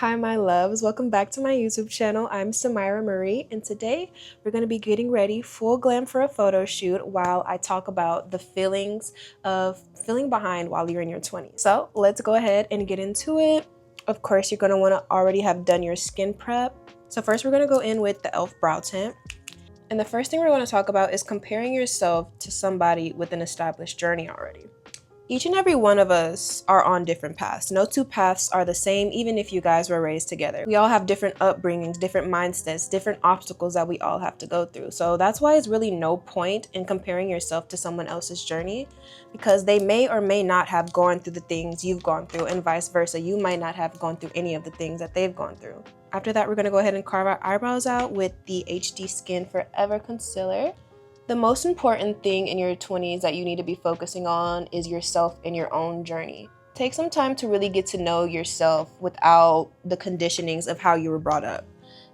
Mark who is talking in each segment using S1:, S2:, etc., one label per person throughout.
S1: Hi my loves, welcome back to my YouTube channel. I'm Samira Marie, and today we're going to be getting ready full glam for a photo shoot while I talk about the feelings of feeling behind while you're in your 20s. So let's go ahead and get into it. Of course, you're going to want to already have done your skin prep. So first we're going to go in with the e.l.f. brow tint. And the first thing we're going to talk about is comparing yourself to somebody with an established journey already. Each and every one of us are on different paths. No two paths are the same, even if you guys were raised together. We all have different upbringings, different mindsets, different obstacles that we all have to go through. So that's why it's really no point in comparing yourself to someone else's journey, because they may or may not have gone through the things you've gone through, and vice versa. You might not have gone through any of the things that they've gone through. After that, we're gonna go ahead and carve our eyebrows out with the HD Skin Forever Concealer. The most important thing in your 20s that you need to be focusing on is yourself and your own journey. Take some time to really get to know yourself without the conditionings of how you were brought up.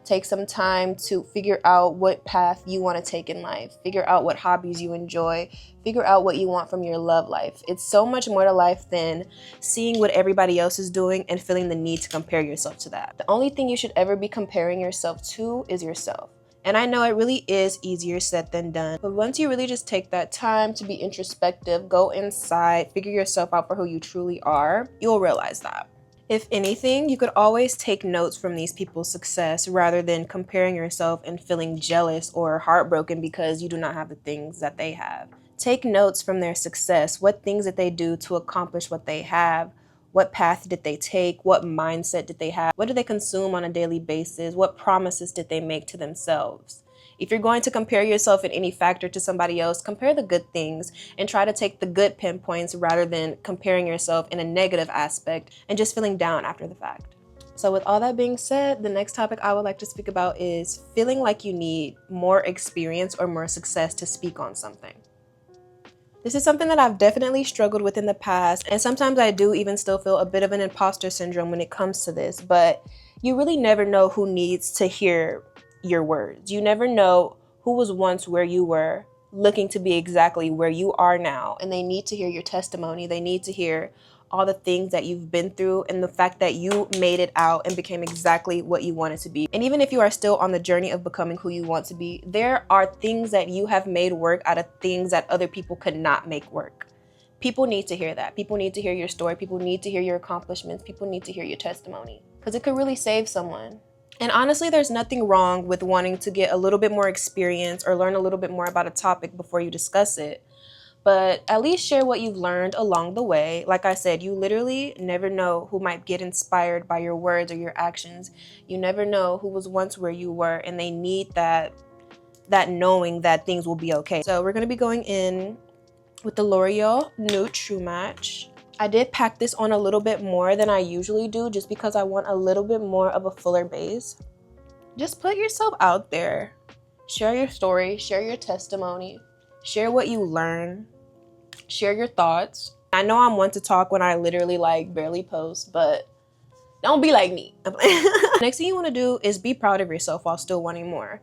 S1: Take some time to figure out what path you want to take in life. Figure out what hobbies you enjoy. Figure out what you want from your love life. It's so much more to life than seeing what everybody else is doing and feeling the need to compare yourself to that. The only thing you should ever be comparing yourself to is yourself. And I know it really is easier said than done, but once you really just take that time to be introspective, go inside, figure yourself out for who you truly are, you'll realize that. If anything, you could always take notes from these people's success rather than comparing yourself and feeling jealous or heartbroken because you do not have the things that they have. Take notes from their success. What things did they do to accomplish what they have? What path did they take? What mindset did they have? What do they consume on a daily basis? What promises did they make to themselves? If you're going to compare yourself in any factor to somebody else, compare the good things and try to take the good pinpoints rather than comparing yourself in a negative aspect and just feeling down after the fact. So with all that being said, the next topic I would like to speak about is feeling like you need more experience or more success to speak on something. This is something that I've definitely struggled with in the past, and sometimes I do even still feel a bit of an imposter syndrome when it comes to this, but you really never know who needs to hear your words. You never know who was once where you were, looking to be exactly where you are now, and they need to hear your testimony. They need to hear all the things that you've been through and the fact that you made it out and became exactly what you wanted to be. And even if you are still on the journey of becoming who you want to be, there are things that you have made work out of things that other people could not make work. People need to hear that. People need to hear your story. People need to hear your accomplishments. People need to hear your testimony, because it could really save someone. And honestly, there's nothing wrong with wanting to get a little bit more experience or learn a little bit more about a topic before you discuss it. But at least share what you've learned along the way. Like I said, you literally never know who might get inspired by your words or your actions. You never know who was once where you were, and they need that knowing that things will be okay. So we're gonna be going in with the L'Oreal Nude True Match. I did pack this on a little bit more than I usually do just because I want a little bit more of a fuller base. Just put yourself out there. Share your story, share your testimony, share what you learn. Share your thoughts. I know I'm one to talk when I literally barely post, but don't be like me. Next thing you want to do is be proud of yourself while still wanting more.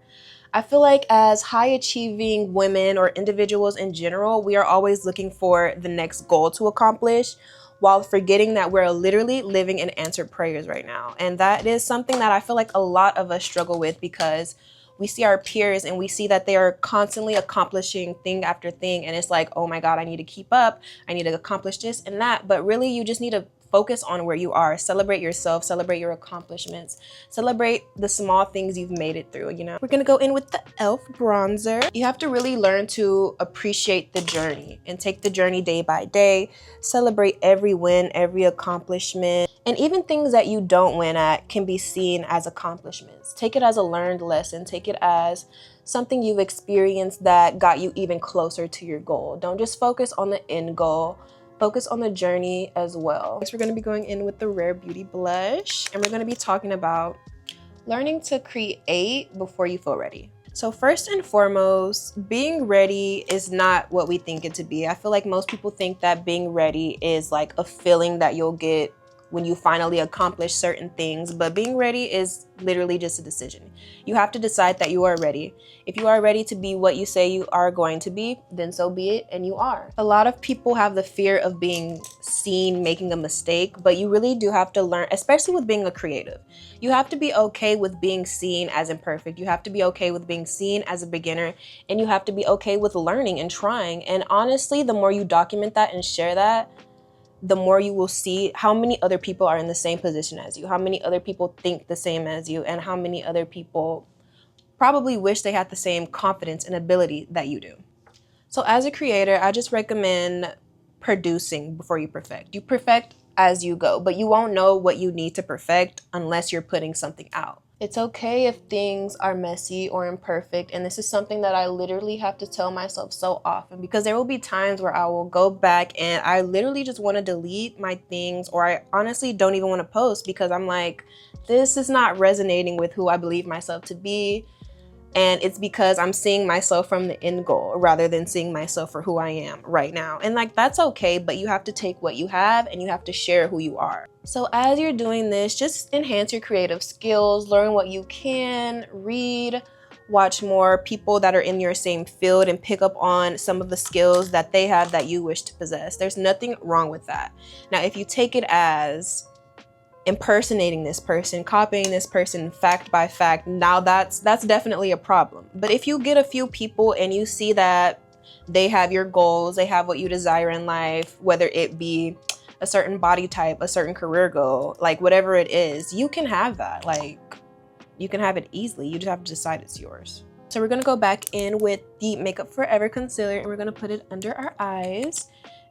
S1: I feel like as high achieving women or individuals in general, we are always looking for the next goal to accomplish while forgetting that we're literally living in answered prayers right now. And that is something that I feel like a lot of us struggle with, because we see our peers and we see that they are constantly accomplishing thing after thing. And it's like, oh my God, I need to keep up. I need to accomplish this and that. But really, you just need to focus on where you are. Celebrate yourself, celebrate your accomplishments, celebrate the small things you've made it through, you know? We're gonna go in with the e.l.f. bronzer. You have to really learn to appreciate the journey and take the journey day by day. Celebrate every win, every accomplishment. And even things that you don't win at can be seen as accomplishments. Take it as a learned lesson. Take it as something you've experienced that got you even closer to your goal. Don't just focus on the end goal. Focus on the journey as well. Next, we're going to be going in with the Rare Beauty blush, and we're going to be talking about learning to create before you feel ready. So first and foremost, being ready is not what we think it to be. I feel like most people think that being ready is like a feeling that you'll get when you finally accomplish certain things. But being ready is literally just a decision. You have to decide that you are ready. If you are ready to be what you say you are going to be, then so be it, and you are. A lot of people have the fear of being seen making a mistake, but you really do have to learn, especially with being a creative. You have to be okay with being seen as imperfect. You have to be okay with being seen as a beginner, and you have to be okay with learning and trying. And honestly, the more you document that and share that, the more you will see how many other people are in the same position as you, how many other people think the same as you, and how many other people probably wish they had the same confidence and ability that you do. So as a creator, I just recommend producing before you perfect. You perfect as you go, but you won't know what you need to perfect unless you're putting something out. It's okay if things are messy or imperfect, and this is something that I literally have to tell myself so often, because there will be times where I will go back and I literally just want to delete my things, or I honestly don't even want to post because I'm like, this is not resonating with who I believe myself to be. And it's because I'm seeing myself from the end goal rather than seeing myself for who I am right now. And like, that's okay, but you have to take what you have and you have to share who you are. So as you're doing this, just enhance your creative skills, learn what you can, read, watch more people that are in your same field and pick up on some of the skills that they have that you wish to possess. There's nothing wrong with that. Now, if you take it as impersonating this person, copying this person fact by fact, now that's definitely a problem. But if you get a few people and you see that they have your goals, they have what you desire in life, whether it be a certain body type, a certain career goal, like whatever it is, you can have that. Like, you can have it easily. You just have to decide it's yours. So we're gonna go back in with the Makeup Forever concealer and we're gonna put it under our eyes.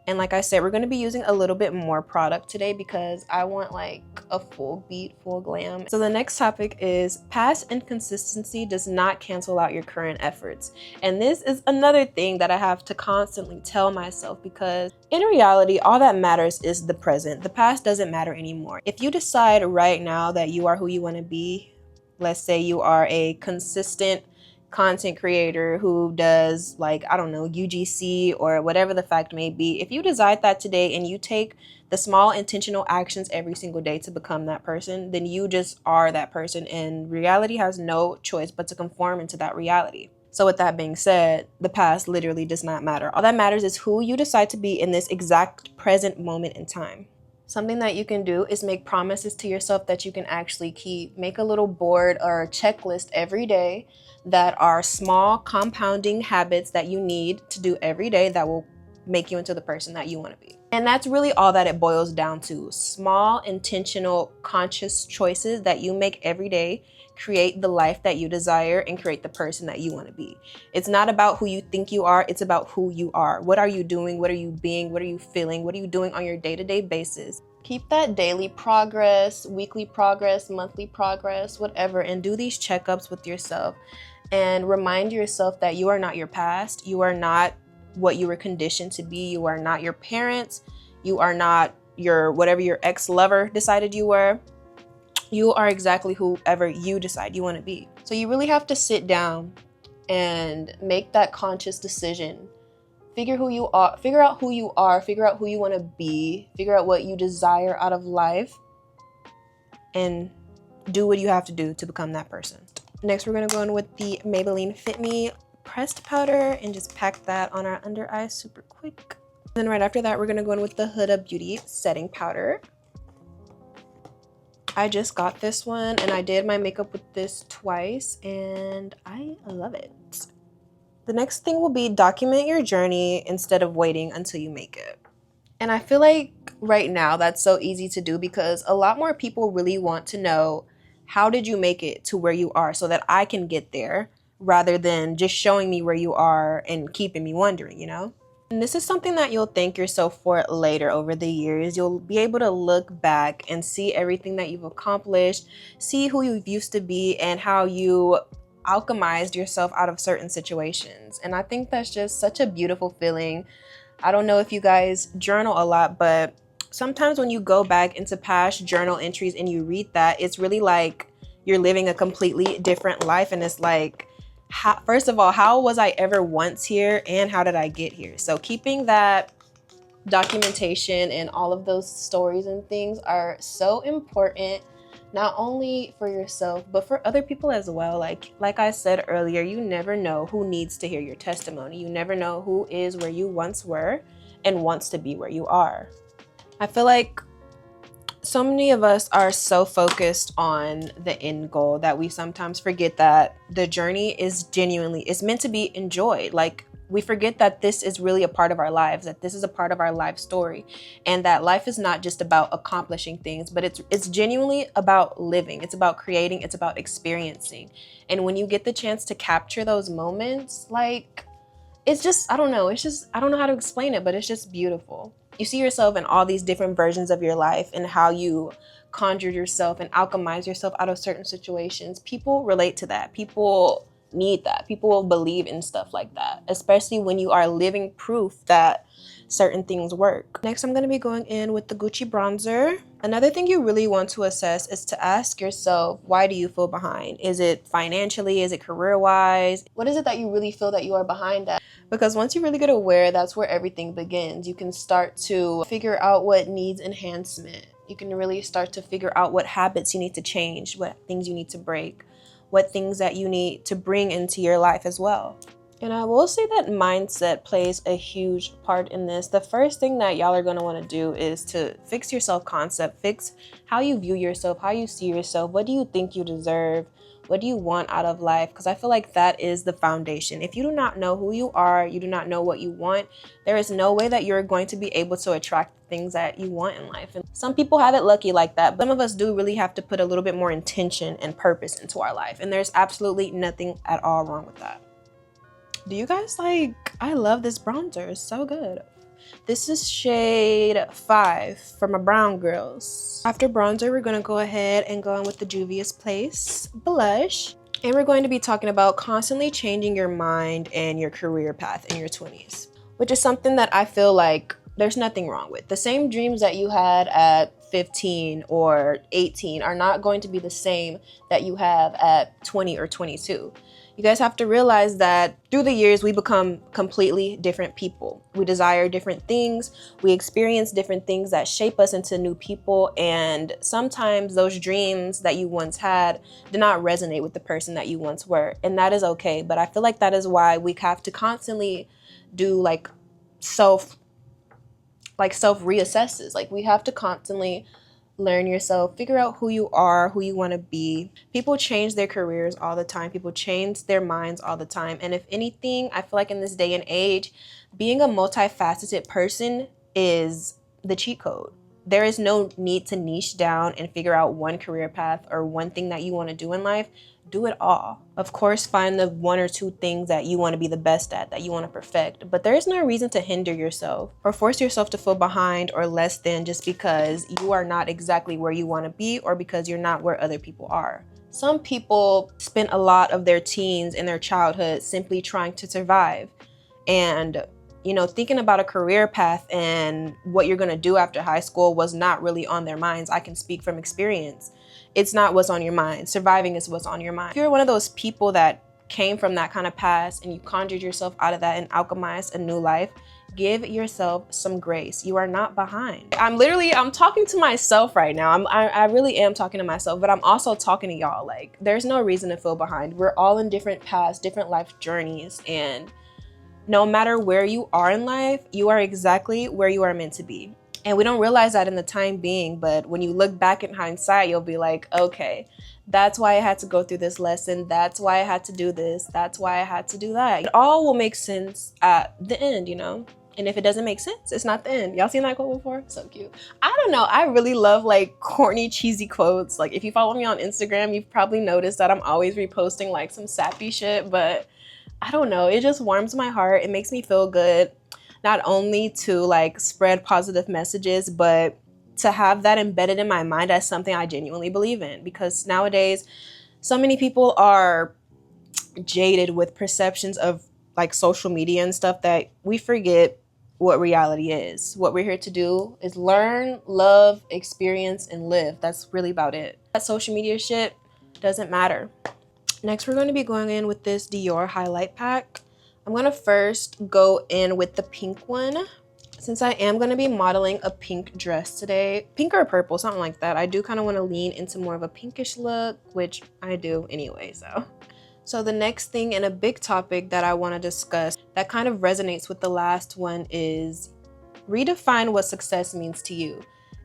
S1: And like I said, we're going to be using a little bit more product today because I want like a full beat, full glam. So the next topic is past inconsistency does not cancel out your current efforts. And this is another thing that I have to constantly tell myself, because in reality, all that matters is the present. The past doesn't matter anymore. If you decide right now that you are who you want to be, let's say you are a consistent content creator who does, like, I don't know, UGC or whatever the fact may be. If you decide that today and you take the small intentional actions every single day to become that person, then you just are that person, and reality has no choice but to conform into that reality. So with that being said, the past literally does not matter. All that matters is who you decide to be in this exact present moment in time. Something that you can do is make promises to yourself that you can actually keep. Make a little board or checklist every day that are small compounding habits that you need to do every day that will make you into the person that you want to be. And that's really all that it boils down to. Small, intentional, conscious choices that you make every day create the life that you desire and create the person that you want to be. It's not about who you think you are, it's about who you are. What are you doing? What are you being? What are you feeling? What are you doing on your day-to-day basis? Keep that daily progress, weekly progress, monthly progress, whatever, and do these checkups with yourself and remind yourself that you are not your past. You are not what you were conditioned to be. You are not your parents. You are not your whatever your ex-lover decided you were. You are exactly whoever you decide you want to be. So you really have to sit down and make that conscious decision. Figure who you are, figure out who you are, figure out who you want to be, figure out what you desire out of life, and do what you have to do to become that person. Next, we're going to go in with the Maybelline Fit Me pressed powder and just pack that on our under eye super quick. Then right after that, we're going to go in with the Huda Beauty setting powder. I just got this one and I did my makeup with this twice and I love it. The next thing will be document your journey instead of waiting until you make it. And I feel like right now that's so easy to do because a lot more people really want to know, how did you make it to where you are so that I can get there, rather than just showing me where you are and keeping me wondering, you know? And this is something that you'll thank yourself for later over the years. You'll be able to look back and see everything that you've accomplished, see who you used to be and how you alchemized yourself out of certain situations. And I think that's just such a beautiful feeling. I don't know if you guys journal a lot, but sometimes when you go back into past journal entries and you read that, it's really like you're living a completely different life. And it's like, first of all, how was I ever once here and how did I get here? So keeping that documentation and all of those stories and things are so important, not only for yourself but for other people as well. Like I said earlier, you never know who needs to hear your testimony. You never know who is where you once were and wants to be where you are. I feel like so many of us are so focused on the end goal that we sometimes forget that the journey is genuinely, it's meant to be enjoyed. Like, we forget that this is really a part of our lives, that this is a part of our life story, and that life is not just about accomplishing things, but it's genuinely about living. It's about creating, it's about experiencing. And when you get the chance to capture those moments, like, it's just, I don't know, it's just, I don't know how to explain it, but it's just beautiful. You see yourself in all these different versions of your life and how you conjured yourself and alchemized yourself out of certain situations. People relate to that. People need that. People will believe in stuff like that, especially when you are living proof that certain things work. Next, I'm going to be going in with the Gucci bronzer. Another thing you really want to assess is to ask yourself, why do you feel behind? Is it financially? Is it career-wise? What is it that you really feel that you are behind at? Because once you really get aware, that's where everything begins. You can start to figure out what needs enhancement. You can really start to figure out what habits you need to change, what things you need to break, what things that you need to bring into your life as well. And I will say that mindset plays a huge part in this. The first thing that y'all are going to want to do is to fix your self-concept, fix how you view yourself, how you see yourself. What do you think you deserve? What do you want out of life? Because I feel like that is the foundation. If you do not know who you are, you do not know what you want, there is no way that you're going to be able to attract things that you want in life. And some people have it lucky like that, but some of us do really have to put a little bit more intention and purpose into our life. And there's absolutely nothing at all wrong with that. Do you guys like, I love this bronzer, it's so good. This is shade 5 for my brown girls. After bronzer, we're gonna go ahead and go in with the Juvia's Place blush. And we're going to be talking about constantly changing your mind and your career path in your 20s, which is something that I feel like there's nothing wrong with. The same dreams that you had at 15 or 18 are not going to be the same that you have at 20 or 22. You guys have to realize that through the years, we become completely different people. We desire different things. We experience different things that shape us into new people. And sometimes those dreams that you once had did not resonate with the person that you once were. And that is okay. But I feel like that is why we have to constantly do self reassesses. Like, we have to constantly learn yourself, figure out who you are, who you want to be. People change their careers all the time. People change their minds all the time. And if anything, I feel like in this day and age, being a multifaceted person is the cheat code. There is no need to niche down and figure out one career path or one thing that you want to do in life. Do it all. Of course, find the 1 or 2 things that you want to be the best at, that you want to perfect. But there is no reason to hinder yourself or force yourself to feel behind or less than just because you are not exactly where you want to be or because you're not where other people are. Some people spend a lot of their teens and their childhood simply trying to survive. And thinking about a career path and what you're going to do after high school was not really on their minds. I can speak from experience. It's not what's on your mind. Surviving is what's on your mind. If you're one of those people that came from that kind of past and you conjured yourself out of that and alchemized a new life, give yourself some grace. You are not behind. I'm talking to myself right now. I really am talking to myself, but I'm also talking to y'all. Like, there's no reason to feel behind. We're all in different paths, different life journeys, and no matter where you are in life, you are exactly where you are meant to be. And we don't realize that in the time being, but when you look back in hindsight, you'll be like, okay, that's why I had to go through this lesson. That's why I had to do this. That's why I had to do that. It all will make sense at the end, And if it doesn't make sense, it's not the end. Y'all seen that quote before? So cute. I don't know. I really love corny, cheesy quotes. Like, if you follow me on Instagram, you've probably noticed that I'm always reposting some sappy shit, but I don't know. It just warms my heart. It makes me feel good. Not only to spread positive messages, but to have that embedded in my mind as something I genuinely believe in. Because nowadays, so many people are jaded with perceptions of social media and stuff that we forget what reality is. What we're here to do is learn, love, experience, and live. That's really about it. That social media shit doesn't matter. Next, we're going to be going in with this Dior highlight pack. I'm going to first go in with the pink one. Since I am going to be modeling a pink dress today, pink or purple, something like that, I do kind of want to lean into more of a pinkish look, which I do anyway, So the next thing and a big topic that I want to discuss that kind of resonates with the last one is redefine what success means to you.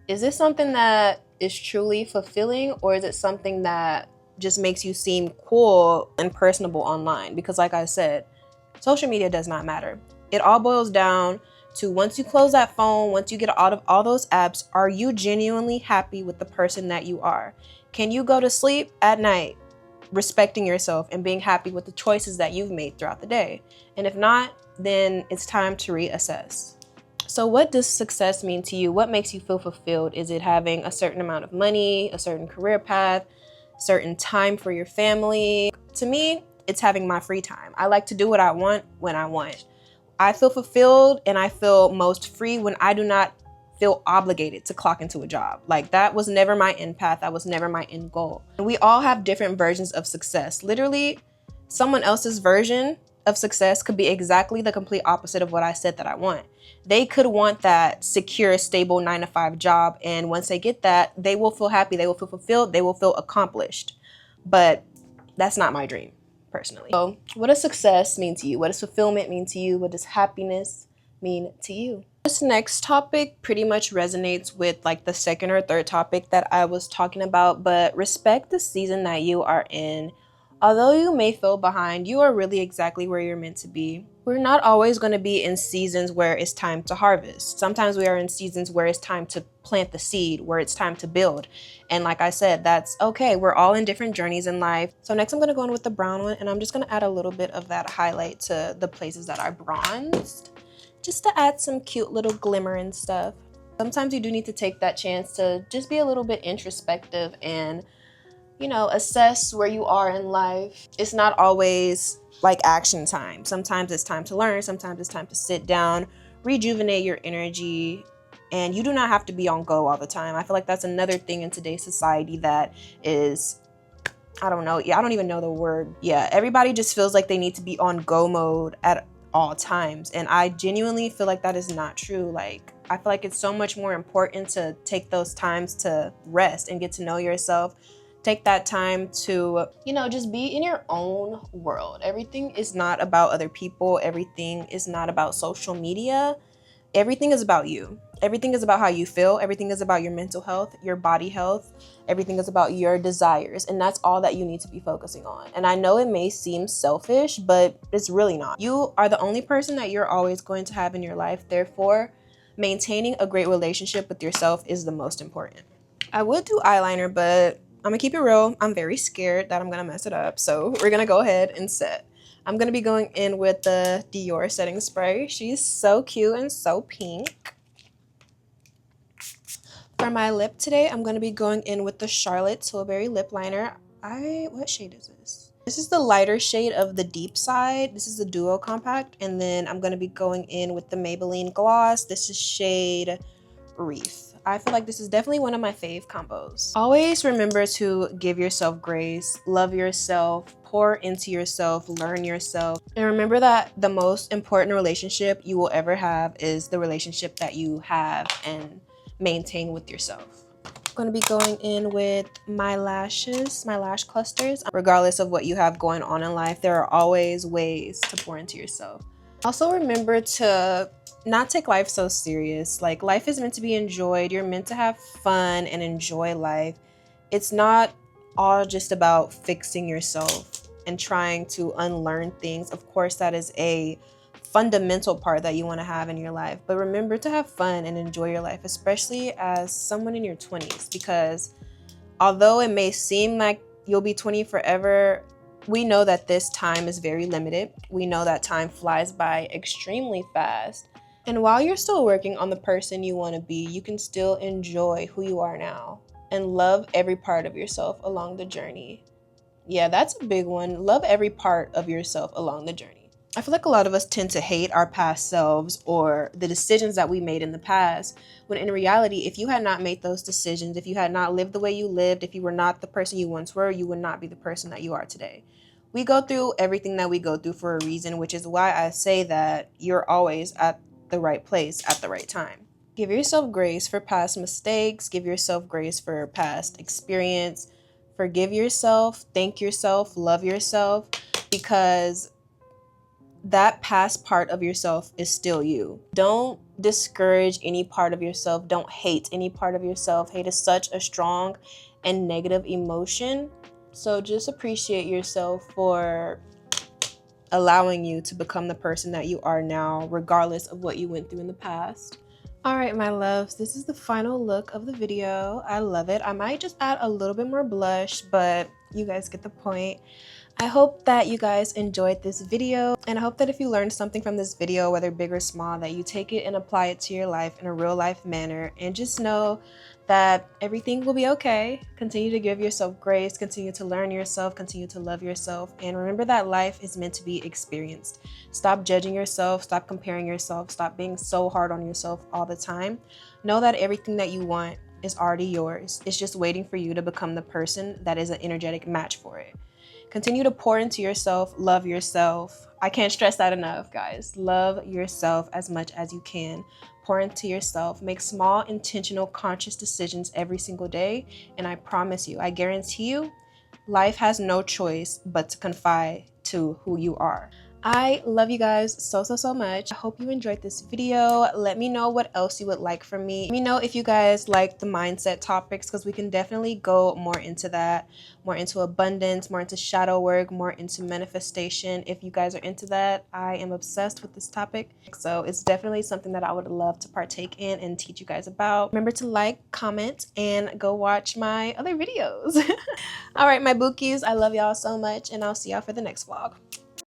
S1: Is this something that is truly fulfilling, or is it something that just makes you seem cool and personable online? Because like I said, social media does not matter. It all boils down to, once you close that phone, once you get out of all those apps, are you genuinely happy with the person that you are? Can you go to sleep at night respecting yourself and being happy with the choices that you've made throughout the day? And if not, then it's time to reassess. So what does success mean to you? What makes you feel fulfilled? Is it having a certain amount of money, a certain career path, certain time for your family? To me, it's having my free time. I like to do what I want when I want. I feel fulfilled and I feel most free when I do not feel obligated to clock into a job. Like, that was never my end path. That was never my end goal. And we all have different versions of success. Literally, someone else's version of success could be exactly the complete opposite of what I said that I want. They could want that secure, stable 9-to-5 job. And once they get that, they will feel happy. They will feel fulfilled. They will feel accomplished. But that's not my dream, personally. So what does success mean to you? What does fulfillment mean to you? What does happiness mean to you? This next topic pretty much resonates with like the second or third topic that I was talking about, but respect the season that you are in. Although you may feel behind, you are really exactly where you're meant to be. We're not always going to be in seasons where it's time to harvest. Sometimes we are in seasons where it's time to plant the seed, where it's time to build. And like I said, that's okay. We're all in different journeys in life. So next I'm going to go in with the brown one, and I'm just going to add a little bit of that highlight to the places that I bronzed, just to add some cute little glimmer and stuff. Sometimes you do need to take that chance to just be a little bit introspective and, you know, assess where you are in life. It's not always like action time. Sometimes it's time to learn. Sometimes it's time to sit down, rejuvenate your energy, and you do not have to be on go all the time. I feel like that's another thing in today's society that is, I don't know. Yeah, I don't even know the word. Yeah, everybody just feels like they need to be on go mode at all times. And I genuinely feel like that is not true. Like, I feel like it's so much more important to take those times to rest and get to know yourself. Take that time to, you know, just be in your own world. Everything is not about other people. Everything is not about social media. Everything is about you. Everything is about how you feel. Everything is about your mental health, your body health. Everything is about your desires. And that's all that you need to be focusing on. And I know it may seem selfish, but it's really not. You are the only person that you're always going to have in your life. Therefore, maintaining a great relationship with yourself is the most important. I would do eyeliner, but I'm gonna keep it real. I'm very scared that I'm gonna mess it up. So we're gonna go ahead and set. I'm gonna be going in with the Dior setting spray. She's so cute and so pink. For my lip today, I'm gonna be going in with the Charlotte Tilbury lip liner. What shade is this? This is the lighter shade of the deep side. This is the Duo Compact. And then I'm gonna be going in with the Maybelline gloss. This is shade Reef. I feel like this is definitely one of my fave combos. Always remember to give yourself grace, love yourself, pour into yourself, learn yourself. And remember that the most important relationship you will ever have is the relationship that you have and maintain with yourself. I'm going to be going in with my lashes, my lash clusters. Regardless of what you have going on in life, there are always ways to pour into yourself. Also remember to not take life so serious. Like, life is meant to be enjoyed. You're meant to have fun and enjoy life. It's not all just about fixing yourself and trying to unlearn things. Of course, that is a fundamental part that you want to have in your life. But remember to have fun and enjoy your life, especially as someone in your 20s, because although it may seem like you'll be 20 forever, we know that this time is very limited. We know that time flies by extremely fast. And while you're still working on the person you want to be, you can still enjoy who you are now and love every part of yourself along the journey. Yeah, that's a big one. Love every part of yourself along the journey. I feel like a lot of us tend to hate our past selves or the decisions that we made in the past, when in reality, if you had not made those decisions, if you had not lived the way you lived, if you were not the person you once were, you would not be the person that you are today. We go through everything that we go through for a reason, which is why I say that you're always at the right place at the right time. Give yourself grace for past mistakes. Give yourself grace for past experience. Forgive yourself, thank yourself, love yourself, because that past part of yourself is still you. Don't discourage any part of yourself. Don't hate any part of yourself. Hate is such a strong and negative emotion. So just appreciate yourself for allowing you to become the person that you are now, regardless of what you went through in the past. All right, my loves, this is the final look of the video. I love it. I might just add a little bit more blush, but you guys get the point. I hope that you guys enjoyed this video, and I hope that if you learned something from this video, whether big or small, that you take it and apply it to your life in a real life manner, and just know that everything will be okay. Continue to give yourself grace, continue to learn yourself, continue to love yourself, and remember that life is meant to be experienced. Stop judging yourself, stop comparing yourself, stop being so hard on yourself all the time. Know that everything that you want is already yours. It's just waiting for you to become the person that is an energetic match for it. Continue to pour into yourself, love yourself. I can't stress that enough, guys. Love yourself as much as you can. Pour into yourself. Make small, intentional, conscious decisions every single day. And I promise you, I guarantee you, life has no choice but to confide to who you are. I love you guys so much. I hope you enjoyed this video. Let me know what else you would like from me. Let me know if you guys like the mindset topics, because we can definitely go more into that, more into abundance, more into shadow work, more into manifestation. If you guys are into that, I am obsessed with this topic. So it's definitely something that I would love to partake in and teach you guys about. Remember to like, comment, and go watch my other videos. All right, my bookies, I love y'all so much, and I'll see y'all for the next vlog.